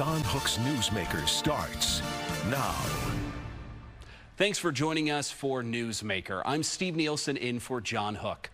John Hook's Newsmaker starts now. Thanks for joining us for Newsmaker. I'm Steve Nielsen in for John Hook.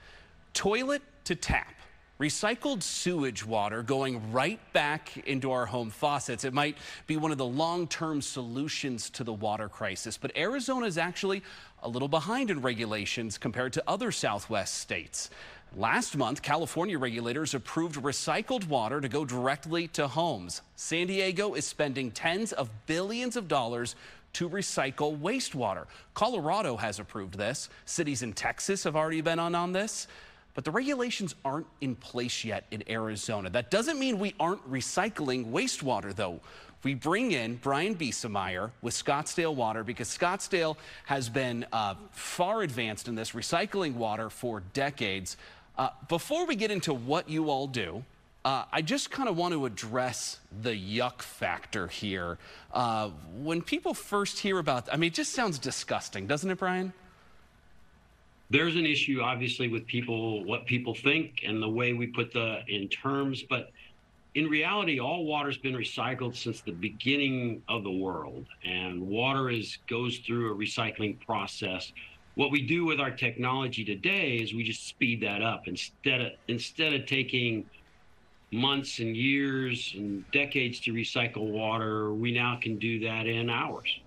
Toilet to tap. Recycled sewage water going right back into our home faucets. It might be one of the long-term solutions to the water crisis, but Arizona is actually a little behind in regulations compared to other Southwest states. Last month, California regulators approved recycled water to go directly to homes. San Diego is spending tens of billions of dollars to recycle wastewater. Colorado has approved this. Cities in Texas have already been on this. But the regulations aren't in place yet in Arizona. That doesn't mean we aren't recycling wastewater, though. We bring in Brian Biesemeyer with Scottsdale Water because Scottsdale has been far advanced in this, recycling water for decades. Before we get into what you all do, I just kind of want to address the yuck factor here. When people first hear about, it just sounds disgusting, doesn't it, Brian? There's an issue, obviously, with what people think and the way we put in terms. But in reality, all water's been recycled since the beginning of the world. And water goes through a recycling process. What we do with our technology today is we just speed that up. Instead of taking months and years and decades to recycle water, we now can do that in hours.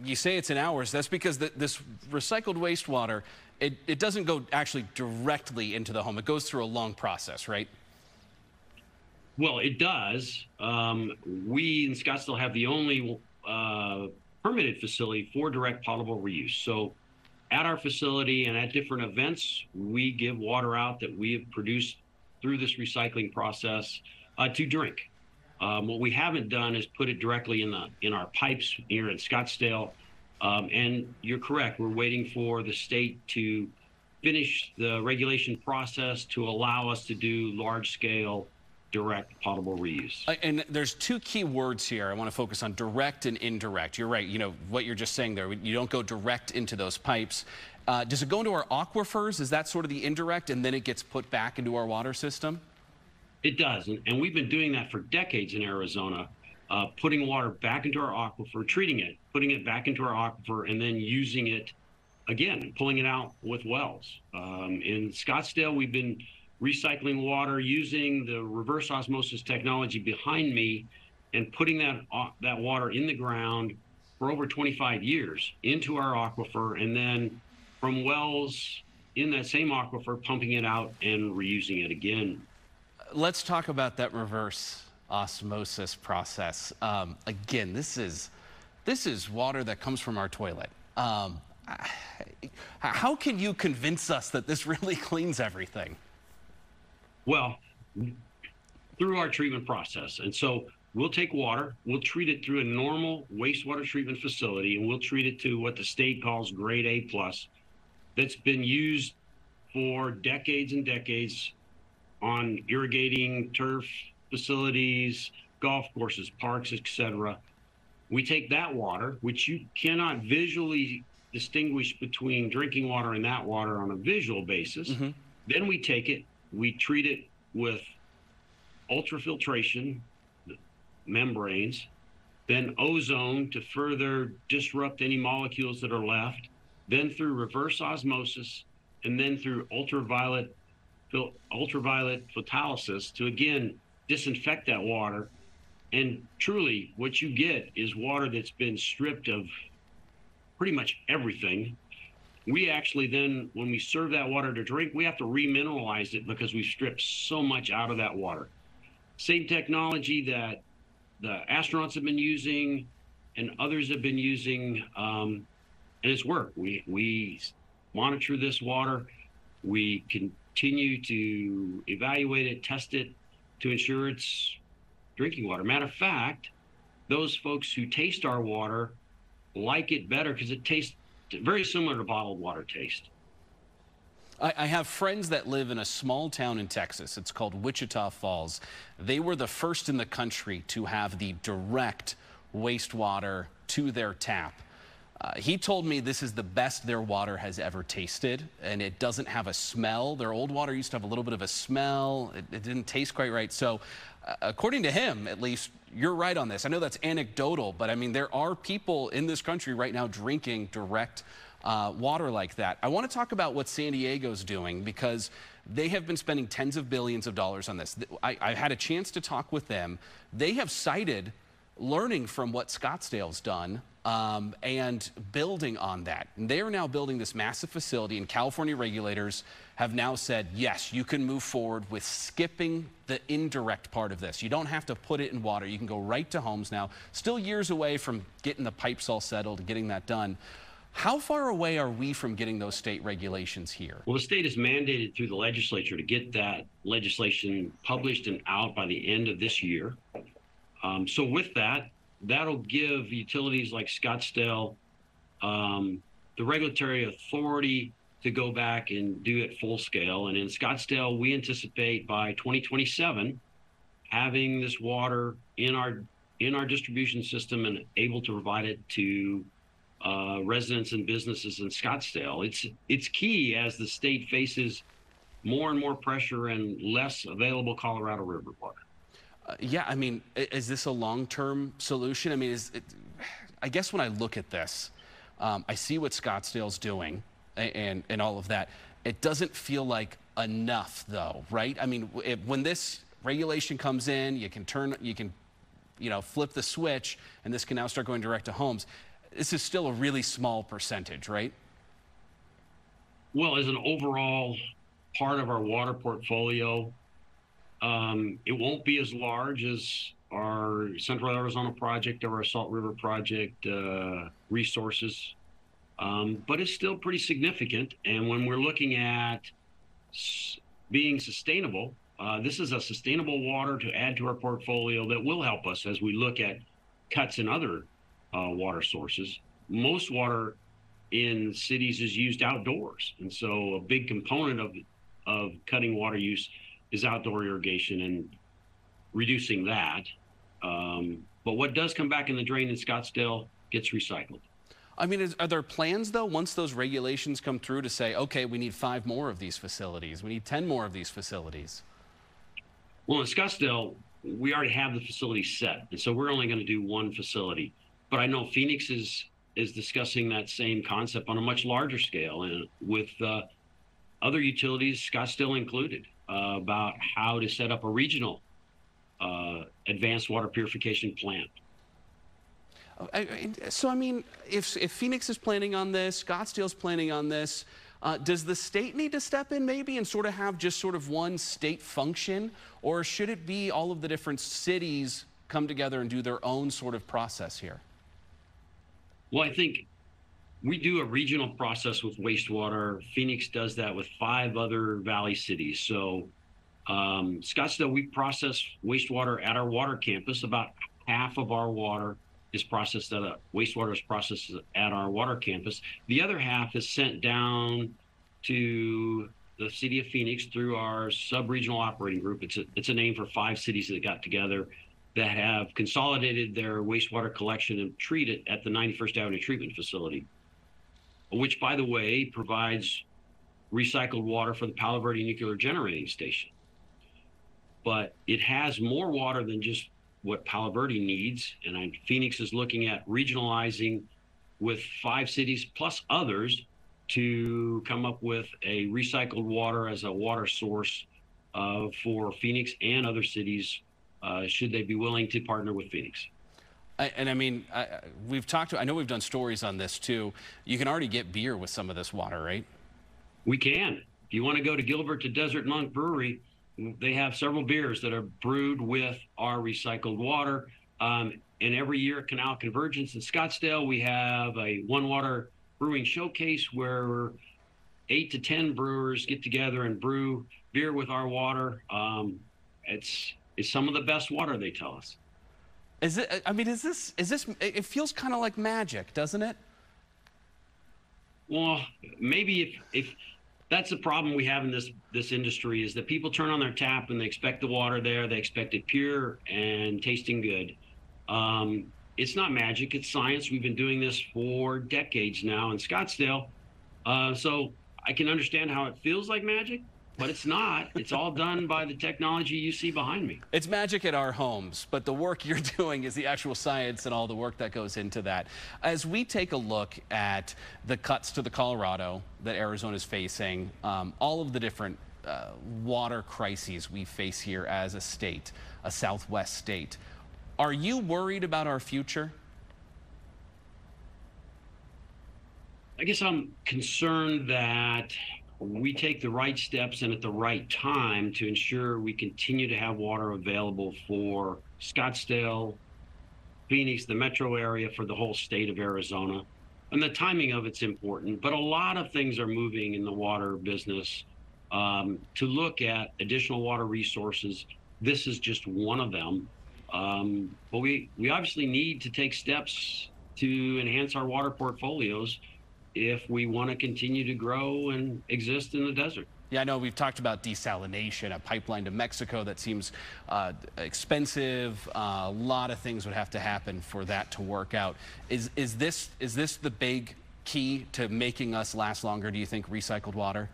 You say it's in hours. That's because this recycled wastewater, it doesn't go actually directly into the home. It goes through a long process, right? Well, it does. We in Scottsdale have the only permitted facility for direct potable reuse. So at our facility and at different events, we give water out that we have produced through this recycling process to drink. What we haven't done is put it directly in our pipes here in Scottsdale. And you're correct, we're waiting for the state to finish the regulation process to allow us to do large-scale direct potable reuse. And there's two key words here. I want to focus on direct and indirect. You're right, what you're just saying there, you don't go direct into those pipes. Does it go into our aquifers? Is that sort of the indirect, and then it gets put back into our water system? It does, and we've been doing that for decades in Arizona, putting water back into our aquifer, treating it, putting it back into our aquifer, and then using it again, pulling it out with wells. In Scottsdale, we've been recycling water using the reverse osmosis technology behind me and putting that water in the ground for over 25 years into our aquifer, and then from wells in that same aquifer, pumping it out and reusing it again. Let's talk about that reverse osmosis process. Again, this is water that comes from our toilet. How can you convince us that this really cleans everything? Well, through our treatment process. And so we'll take water, we'll treat it through a normal wastewater treatment facility, and we'll treat it to what the state calls grade A+. That's been used for decades and decades on irrigating turf facilities, golf courses, parks, etc. We take that water, which you cannot visually distinguish between drinking water and that water on a visual basis. Mm-hmm. Then we take it, we treat it with ultrafiltration membranes, then ozone to further disrupt any molecules that are left, then through reverse osmosis, and then through ultraviolet photolysis to again disinfect that water. And truly what you get is water that's been stripped of pretty much everything. We actually then, when we serve that water to drink, we have to remineralize it because we've stripped so much out of that water. Same technology that the astronauts have been using and others have been using, and it's worked. We monitor this water. We continue to evaluate it, test it to ensure it's drinking water. Matter of fact, those folks who taste our water like it better because it tastes very similar to bottled water taste. I have friends that live in a small town in Texas. It's called Wichita Falls. They were the first in the country to have the direct wastewater to their tap. He told me this is the best their water has ever tasted, and it doesn't have a smell. Their old water used to have a little bit of a smell. It didn't taste quite right. So according to him, at least, you're right on this. I know that's anecdotal, but I mean, there are people in this country right now drinking direct water like that. I want to talk about what San Diego's doing, because they have been spending tens of billions of dollars on this. I had a chance to talk with them. They have cited learning from what Scottsdale's done and building on that. And they are now building this massive facility, and California regulators have now said, yes, you can move forward with skipping the indirect part of this. You don't have to put it in water. You can go right to homes now. Still years away from getting the pipes all settled and getting that done. How far away are we from getting those state regulations here? Well, the state is mandated through the legislature to get that legislation published and out by the end of this year. So with that, that'll give utilities like Scottsdale the regulatory authority to go back and do it full scale. And in Scottsdale, we anticipate by 2027 having this water in our distribution system and able to provide it to residents and businesses in Scottsdale. It's key as the state faces more and more pressure and less available Colorado River water. Yeah, I mean, is this a long-term solution? I mean, I guess when I look at this, I see what Scottsdale's doing and all of that. It doesn't feel like enough, though, right? I mean, when this regulation comes in, you can flip the switch, and this can now start going direct to homes. This is still a really small percentage, right? Well, as an overall part of our water portfolio, it won't be as large as our Central Arizona project or our Salt River project resources, but it's still pretty significant. And when we're looking at being sustainable, this is a sustainable water to add to our portfolio that will help us as we look at cuts in other water sources. Most water in cities is used outdoors, and so a big component of cutting water use is outdoor irrigation and reducing that. But what does come back in the drain in Scottsdale gets recycled. I mean, are there plans, though, once those regulations come through to say, okay, we need 5 more of these facilities, we need 10 more of these facilities? Well, in Scottsdale, we already have the facility set, and so we're only going to do one facility. But I know Phoenix is discussing that same concept on a much larger scale, and with other utilities, Scottsdale included, about how to set up a regional advanced water purification plant. So, I mean, if Phoenix is planning on this, Scottsdale's planning on this, does the state need to step in maybe and sort of have just sort of one state function? Or should it be all of the different cities come together and do their own sort of process here? Well, I think we do a regional process with wastewater. Phoenix does that with 5 other valley cities. So Scottsdale, we process wastewater at our water campus. About half of our water is processed wastewater is processed at our water campus. The other half is sent down to the city of Phoenix through our sub-regional operating group. It's a name for 5 cities that got together that have consolidated their wastewater collection and treat it at the 91st Avenue Treatment Facility, which, by the way, provides recycled water for the Palo Verde Nuclear Generating Station. But it has more water than just what Palo Verde needs, and Phoenix is looking at regionalizing with 5 cities plus others to come up with a recycled water as a water source for Phoenix and other cities, should they be willing to partner with Phoenix. I mean, I know we've done stories on this too. You can already get beer with some of this water, right? We can. If you want to go to Gilbert to Desert Monk Brewery, they have several beers that are brewed with our recycled water. And every year at Canal Convergence in Scottsdale, we have a One Water brewing showcase where 8 to 10 brewers get together and brew beer with our water. It's some of the best water, they tell us. Is it? I mean, is this? It feels kind of like magic, doesn't it? Well, maybe if that's the problem we have in this industry, is that people turn on their tap and they expect the water there, they expect it pure and tasting good. it's not magic, it's science. We've been doing this for decades now in Scottsdale. So I can understand how it feels like magic, but it's not. It's all done by the technology you see behind me. It's magic at our homes, but the work you're doing is the actual science and all the work that goes into that. As we take a look at the cuts to the Colorado that Arizona is facing, all of the different water crises we face here as a state, a Southwest state, are you worried about our future? I guess I'm concerned that we take the right steps and at the right time to ensure we continue to have water available for Scottsdale, Phoenix, the metro area, for the whole state of Arizona. And the timing of it's important, but a lot of things are moving in the water business to look at additional water resources. This is just one of them. But we obviously need to take steps to enhance our water portfolios if we want to continue to grow and exist in the desert. Yeah, I know we've talked about desalination, a pipeline to Mexico that seems expensive. A lot of things would have to happen for that to work out. Is this the big key to making us last longer, do you think, recycled water?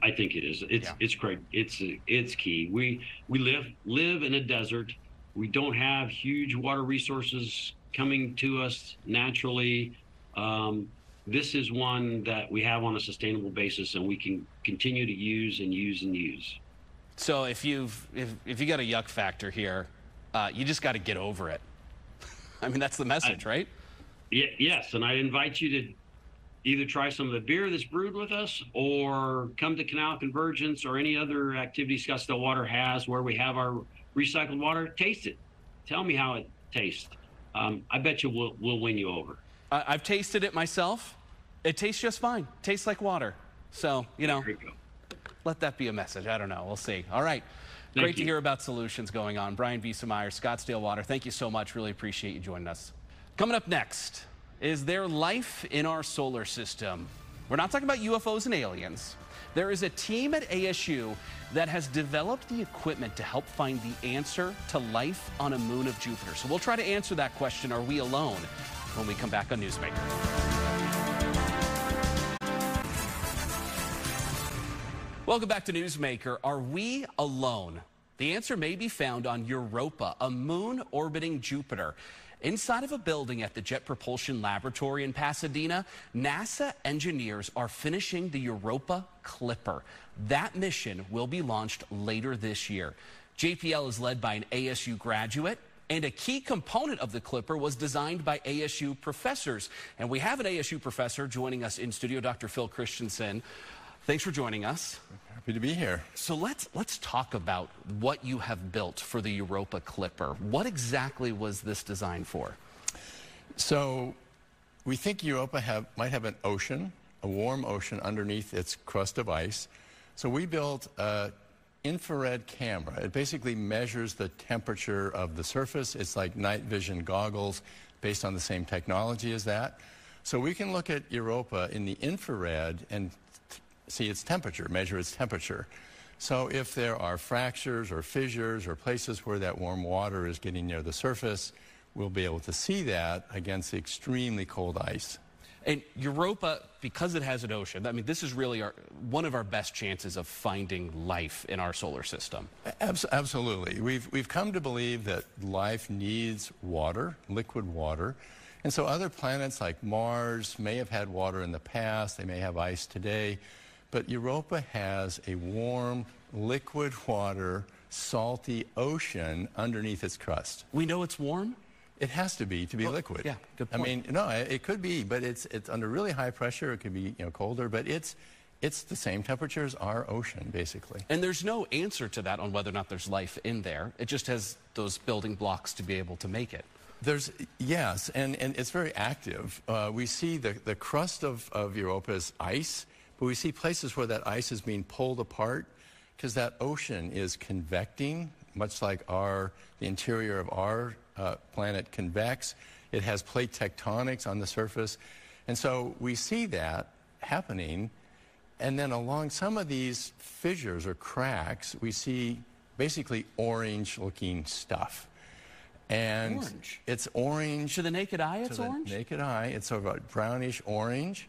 I think it is. It's great. It's key. We live in a desert. We don't have huge water resources coming to us naturally. This is one that we have on a sustainable basis, and we can continue to use and use and use. So if you got a yuck factor here, you just got to get over it. I mean, that's the message, right? Yes, and I invite you to either try some of the beer that's brewed with us, or come to Canal Convergence or any other activity Scottsdale Water has where we have our recycled water. Taste it. Tell me how it tastes. I bet you we'll win you over. I've tasted it myself. It tastes just fine. Tastes like water. So, you know, let that be a message. I don't know. We'll see. All right. Great to hear about solutions going on. Brian Biesemeyer, Scottsdale Water, thank you so much. Really appreciate you joining us. Coming up next, is there life in our solar system? We're not talking about UFOs and aliens. There is a team at ASU that has developed the equipment to help find the answer to life on a moon of Jupiter. So we'll try to answer that question, are we alone, when we come back on Newsmaker. Welcome back to Newsmaker. Are we alone? The answer may be found on Europa, a moon orbiting Jupiter. Inside of a building at the Jet Propulsion Laboratory in Pasadena, NASA engineers are finishing the Europa Clipper. That mission will be launched later this year. JPL is led by an ASU graduate, and a key component of the Clipper was designed by ASU professors. And we have an ASU professor joining us in studio, Dr. Phil Christensen. Thanks for joining us. Happy to be here. So let's talk about what you have built for the Europa Clipper. What exactly was this designed for? So we think Europa might have an ocean, a warm ocean underneath its crust of ice. So we built an infrared camera. It basically measures the temperature of the surface. It's like night vision goggles based on the same technology as that. So we can look at Europa in the infrared and see its temperature, measure its temperature. So if there are fractures or fissures or places where that warm water is getting near the surface, we'll be able to see that against the extremely cold ice. And Europa, because it has an ocean, I mean, this is really one of our best chances of finding life in our solar system. Absolutely. We've come to believe that life needs water, liquid water. And so other planets like Mars may have had water in the past, they may have ice today, but Europa has a warm, liquid water, salty ocean underneath its crust. We know it's warm? It has to be liquid. Yeah, good point. I mean, no, it could be, but it's under really high pressure. It could be colder, but it's the same temperature as our ocean, basically. And there's no answer to that on whether or not there's life in there. It just has those building blocks to be able to make it. Yes, and it's very active. We see the crust of Europa is ice, but we see places where that ice is being pulled apart because that ocean is convecting, much like the interior of our planet convects. It has plate tectonics on the surface. And so we see that happening. And then along some of these fissures or cracks, we see basically orange-looking stuff. And Orange. it's orange. To the naked eye, it's orange? To the naked eye, it's sort of a brownish orange.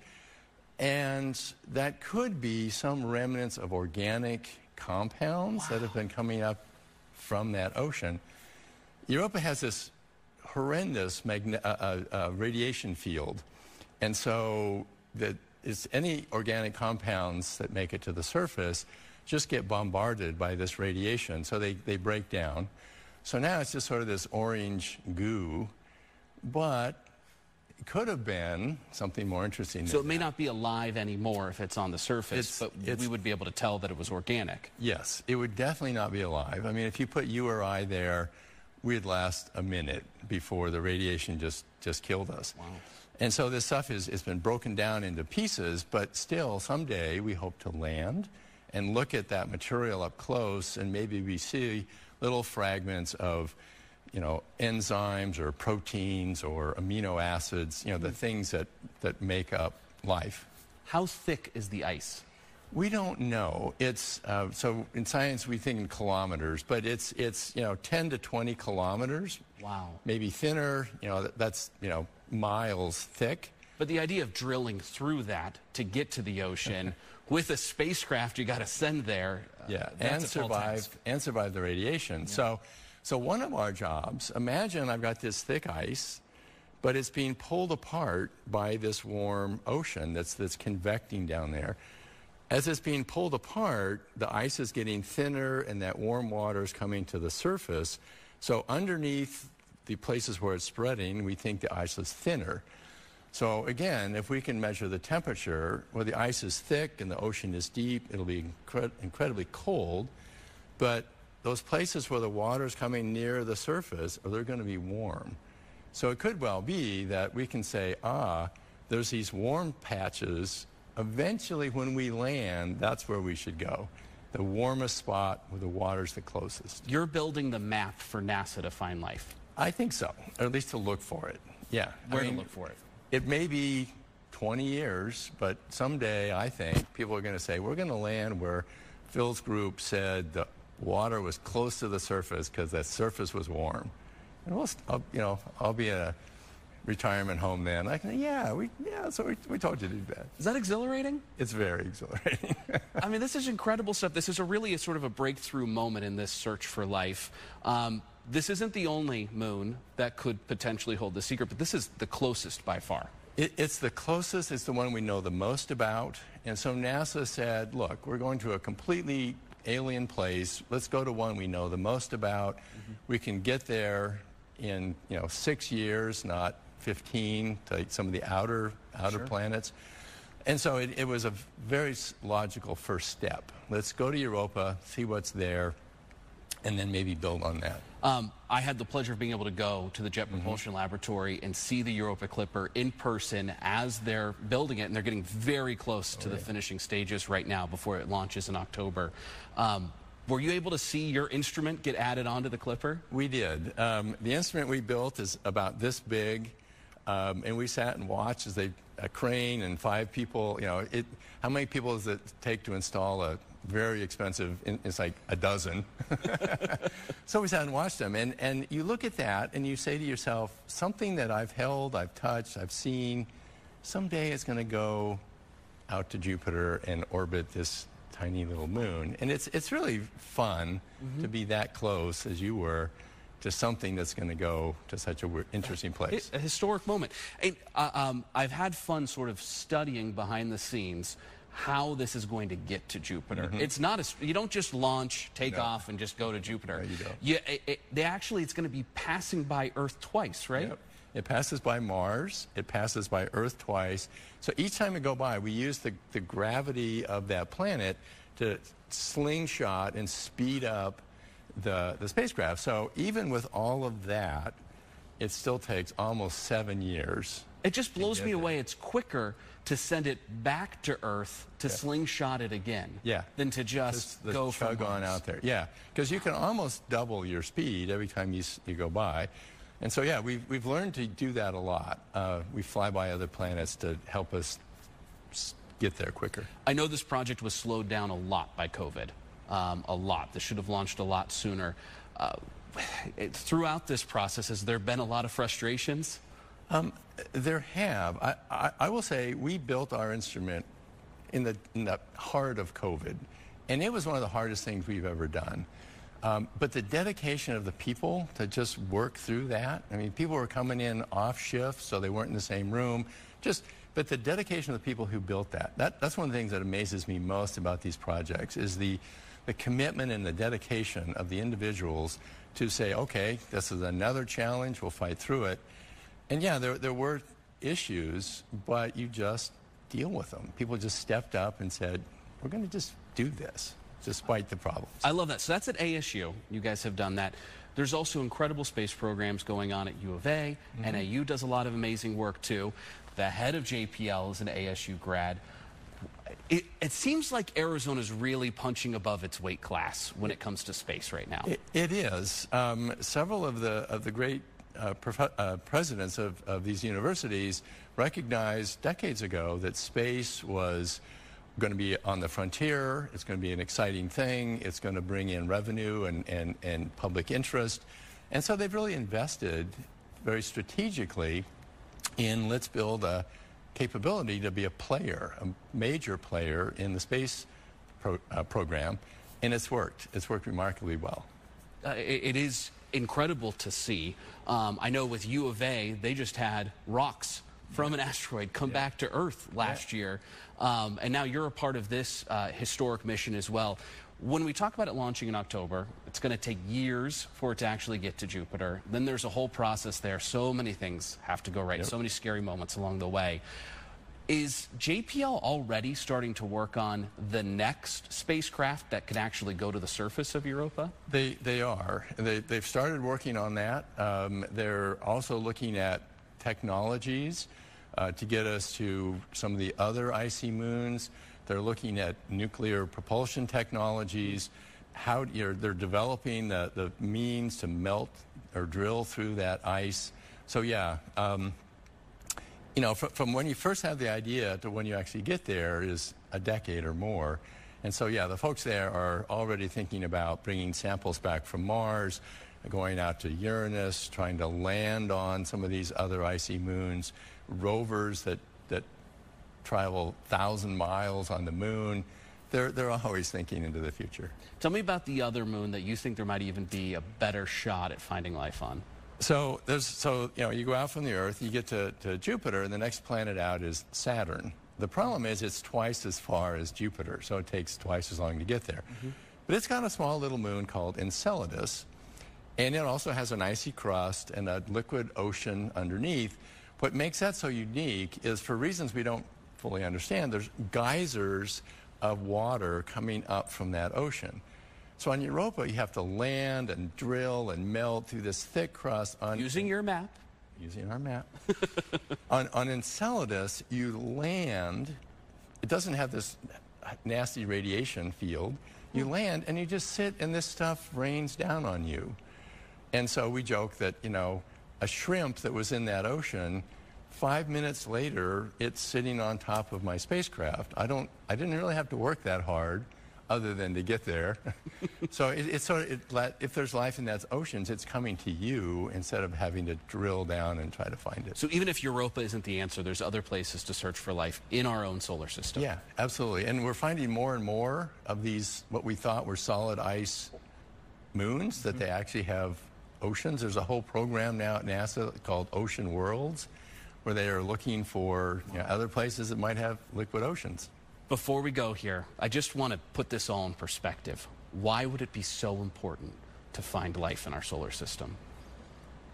And that could be some remnants of organic compounds that have been coming up from that ocean. Europa has this horrendous radiation field. And so any organic compounds that make it to the surface just get bombarded by this radiation. So they break down. So now it's just sort of this orange goo. But it could have been something more interesting. So it may not be alive anymore if it's on the surface, but we would be able to tell that it was organic. Yes, it would definitely not be alive. I mean, if you put you or I there, we'd last a minute before the radiation just killed us. Wow. And so this stuff has been broken down into pieces, but still someday we hope to land and look at that material up close, and maybe we see little fragments of enzymes or proteins or amino acids, the things that make up life. How thick is the ice? We don't know. It's so in science we think in kilometers, but it's 10 to 20 kilometers. Wow. Maybe thinner. That's miles thick. But the idea of drilling through that to get to the ocean with a spacecraft you got to send there. And survive the radiation. Yeah. So one of our jobs, imagine I've got this thick ice, but it's being pulled apart by this warm ocean that's convecting down there. As it's being pulled apart, the ice is getting thinner and that warm water is coming to the surface. So underneath the places where it's spreading, we think the ice is thinner. So again, if we can measure the temperature, where the ice is thick and the ocean is deep, it'll be incredibly cold. But those places where the water is coming near the surface, they're going to be warm. So it could well be that we can say, there's these warm patches. Eventually, when we land, that's where we should go. The warmest spot where the water's the closest. You're building the map for NASA to find life. I think so, or at least to look for it. Yeah. Where to look for it? It may be 20 years, but someday, I think, people are going to say, we're going to land where Phil's group said the water was close to the surface because that surface was warm. And I'll be in a retirement home then. So we told you to do that. Is that exhilarating? It's very exhilarating. I mean, this is incredible stuff. This is really a sort of a breakthrough moment in this search for life. This isn't the only moon that could potentially hold the secret, but this is the closest by far. It's the closest. It's the one we know the most about. And so NASA said, look, we're going to a completely alien place. Let's go to one we know the most about. We can get there in 6 years, not 15, to some of the outer planets. And so it was a very logical first step. Let's go to Europa, see what's there, and then maybe build on that. I had the pleasure of being able to go to the Jet Propulsion Laboratory and see the Europa Clipper in person as they're building it, and they're getting very close to the finishing stages right now before it launches in October. Were you able to see your instrument get added onto the Clipper? We did. The instrument we built is about this big, and we sat and watched as a crane and 5 people, how many people does it take to install a very expensive, it's like a dozen. So we sat and watched them, and you look at that and you say to yourself, something that I've held, I've touched, I've seen, someday it's going to go out to Jupiter and orbit this tiny little moon. And it's really fun to be that close as you were to something that's going to go to such an interesting place. A historic moment. And, I've had fun sort of studying behind the scenes how this is going to get to Jupiter. It's not you don't just launch, take off, and just go to Jupiter. No, you don't. It's going to be passing by Earth twice, right? Yep. It passes by Mars. It passes by Earth twice. So each time it go by, we use the gravity of that planet to slingshot and speed up the spacecraft. So even with all of that, it still takes almost 7 years. It just blows me away. It's quicker to send it back to Earth to slingshot it again than to just go chug on out there. Yeah, because you can almost double your speed every time you go by. And so, we've learned to do that a lot. We fly by other planets to help us get there quicker. I know this project was slowed down a lot by COVID. A lot. This should have launched a lot sooner. throughout this process, has there been a lot of frustrations? There have. I will say we built our instrument in the heart of COVID, and it was one of the hardest things we've ever done. But the dedication of the people to just work through that, I mean, people were coming in off shift, so they weren't in the same room. But the dedication of the people who built that's one of the things that amazes me most about these projects is the commitment and the dedication of the individuals to say, okay, this is another challenge, we'll fight through it. And yeah, there were issues, but you just deal with them. People just stepped up and said, we're going to just do this, despite the problems. I love that. So that's at ASU. You guys have done that. There's also incredible space programs going on at U of A. NAU does a lot of amazing work, too. The head of JPL is an ASU grad. It seems like Arizona's really punching above its weight class when it comes to space right now. It is. Several of the great presidents of these universities recognized decades ago that space was going to be on the frontier. It's going to be an exciting thing. It's going to bring in revenue and public interest. And so they've really invested very strategically in let's build a capability to be a player, a major player in the space program. And it's worked. It's worked remarkably well. It is incredible to see. I know with U of A, they just had rocks from an asteroid come back to Earth last year. And now you're a part of this historic mission as well. When we talk about it launching in October, it's going to take years for it to actually get to Jupiter. Then there's a whole process there. So many things have to go right. So many scary moments along the way. Is JPL already starting to work on the next spacecraft that could actually go to the surface of Europa? They are. They've started working on that. They're also looking at technologies to get us to some of the other icy moons. They're looking at nuclear propulsion technologies. They're developing the means to melt or drill through that ice. So yeah, you know, from when you first have the idea to when you actually get there is a decade or more. And so yeah, the folks there are already thinking about bringing samples back from Mars, going out to Uranus, trying to land on some of these other icy moons, rovers that travel 1,000 miles on the moon. They're always thinking into the future. Tell me about the other moon that you think there might even be a better shot at finding life on. So you know, you go out from the Earth, you get to Jupiter, and the next planet out is Saturn. The problem is it's twice as far as Jupiter, so it takes twice as long to get there. But it's got a small little moon called Enceladus, and it also has an icy crust and a liquid ocean underneath. What makes that so unique is, for reasons we don't fully understand, there's geysers of water coming up from that ocean. So on Europa, you have to land and drill and melt through this thick crust. Using your map. Using our map. on Enceladus, you land. It doesn't have this nasty radiation field. You land and you just sit and this stuff rains down on you. And so we joke that, you know, a shrimp that was in that ocean, 5 minutes later, it's sitting on top of my spacecraft. I didn't really have to work that hard other than to get there. So if there's life in that oceans, it's coming to you instead of having to drill down and try to find it. So even if Europa isn't the answer, there's other places to search for life in our own solar system. Yeah, absolutely. And we're finding more and more of these, what we thought were solid ice moons, that they actually have oceans. There's a whole program now at NASA called Ocean Worlds, where they are looking for, you know, other places that might have liquid oceans. Before we go here, I just want to put this all in perspective. Why would it be so important to find life in our solar system?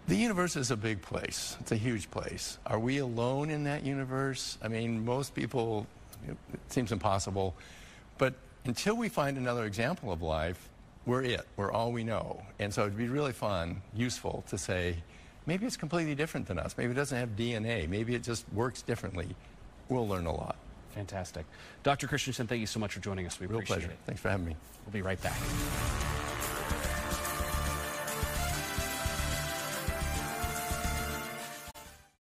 The universe is a big place. It's a huge place. Are we alone in that universe? I mean, most people, it seems impossible. But until we find another example of life, we're all we know. And so it'd be really fun, useful to say, maybe it's completely different than us. Maybe it doesn't have DNA. Maybe it just works differently. We'll learn a lot. Fantastic. Dr. Christensen, thank you so much for joining us. We appreciate it. Real pleasure. Thanks for having me. We'll be right back.